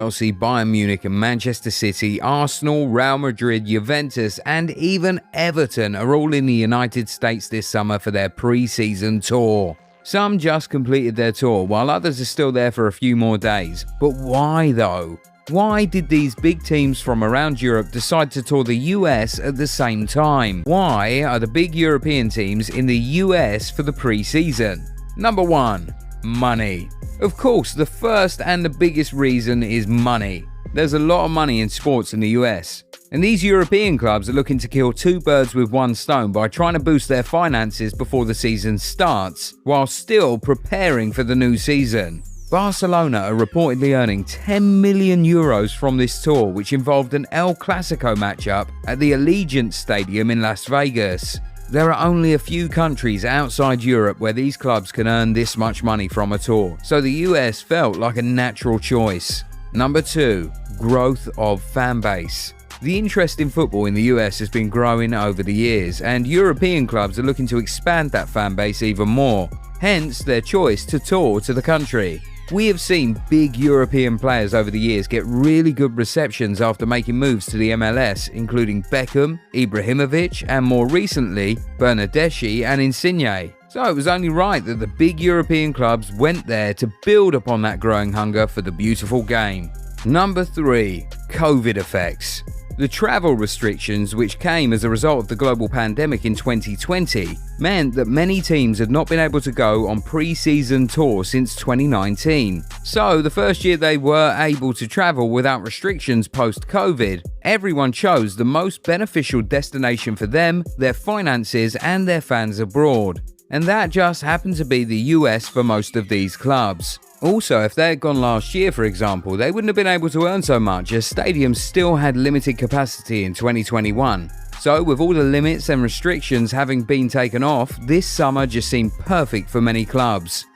Chelsea, Bayern Munich and Manchester City, Arsenal, Real Madrid, Juventus and even Everton are all in the United States this summer for their pre-season tour. Some just completed their tour, while others are still there for a few more days. But why though? Why did these big teams from around Europe decide to tour the US at the same time? Why are the big European teams in the US for the pre-season? Number 1. Money. Of course, the first and the biggest reason is money. There's a lot of money in sports in the US, and these European clubs are looking to kill two birds with one stone by trying to boost their finances before the season starts, while still preparing for the new season. Barcelona are reportedly earning 10 million euros from this tour, which involved an El Clasico matchup at the Allegiant Stadium in Las Vegas. There are only a few countries outside Europe where these clubs can earn this much money from a tour, so the US felt like a natural choice. Number 2. Growth of fanbase. The interest in football in the US has been growing over the years, and European clubs are looking to expand that fanbase even more, hence their choice to tour to the country. We have seen big European players over the years get really good receptions after making moves to the MLS, including Beckham, Ibrahimovic, and more recently, Bernardeschi and Insigne. So it was only right that the big European clubs went there to build upon that growing hunger for the beautiful game. Number 3. COVID effects. The travel restrictions which came as a result of the global pandemic in 2020 meant that many teams had not been able to go on pre-season tour since 2019. So the first year they were able to travel without restrictions post-COVID, everyone chose the most beneficial destination for them, their finances and their fans abroad. And that just happened to be the US for most of these clubs. Also, if they had gone last year, for example, they wouldn't have been able to earn so much as stadiums still had limited capacity in 2021. So with all the limits and restrictions having been taken off, this summer just seemed perfect for many clubs.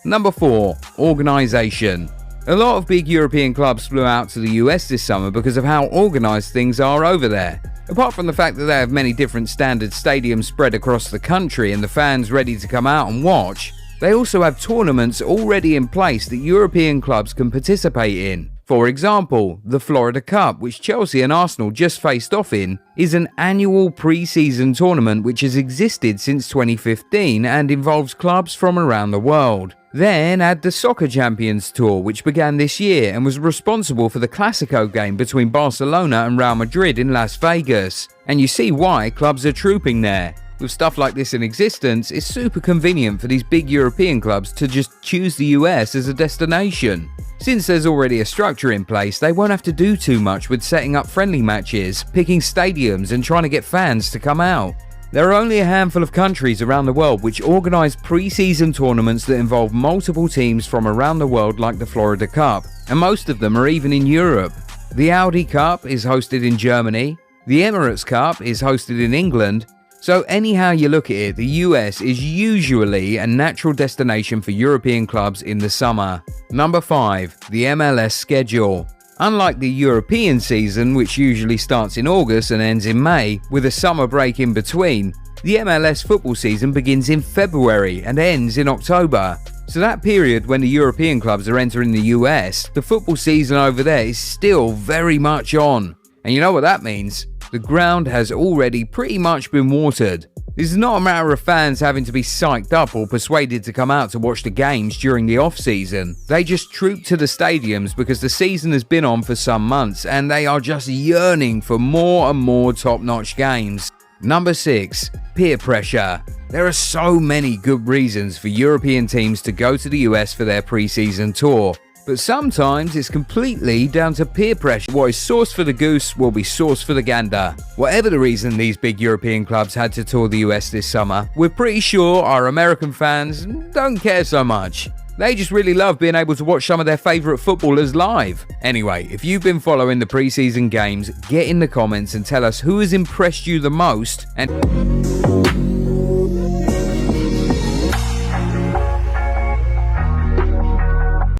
Number 4. Organisation. A lot of big European clubs flew out to the US this summer because of how organised things are over there. Apart from the fact that they have many different standard stadiums spread across the country and the fans ready to come out and watch, they also have tournaments already in place that European clubs can participate in. For example, the Florida Cup, which Chelsea and Arsenal just faced off in, is an annual pre-season tournament which has existed since 2015 and involves clubs from around the world. Then add the Soccer Champions Tour, which began this year and was responsible for the Clasico game between Barcelona and Real Madrid in Las Vegas, and you see why clubs are trooping there. With stuff like this in existence, it's super convenient for these big European clubs to just choose the US as a destination. Since there's already a structure in place, they won't have to do too much with setting up friendly matches, picking stadiums and trying to get fans to come out. There are only a handful of countries around the world which organise pre-season tournaments that involve multiple teams from around the world, like the Florida Cup, and most of them are even in Europe. The Audi Cup is hosted in Germany, the Emirates Cup is hosted in England, so anyhow you look at it, the US is usually a natural destination for European clubs in the summer. Number 5. The MLS schedule. Unlike the European season, which usually starts in August and ends in May, with a summer break in between, the MLS football season begins in February and ends in October. So that period when the European clubs are entering the US, the football season over there is still very much on. And you know what that means? The ground has already pretty much been watered. This is not a matter of fans having to be psyched up or persuaded to come out to watch the games during the off-season. They just troop to the stadiums because the season has been on for some months and they are just yearning for more and more top-notch games. Number 6. Peer pressure. There are so many good reasons for European teams to go to the US for their pre-season tour. But sometimes it's completely down to peer pressure. What is sauce for the goose will be sauce for the gander. Whatever the reason these big European clubs had to tour the US this summer, we're pretty sure our American fans don't care so much. They just really love being able to watch some of their favourite footballers live. Anyway, if you've been following the preseason games, get in the comments and tell us who has impressed you the most and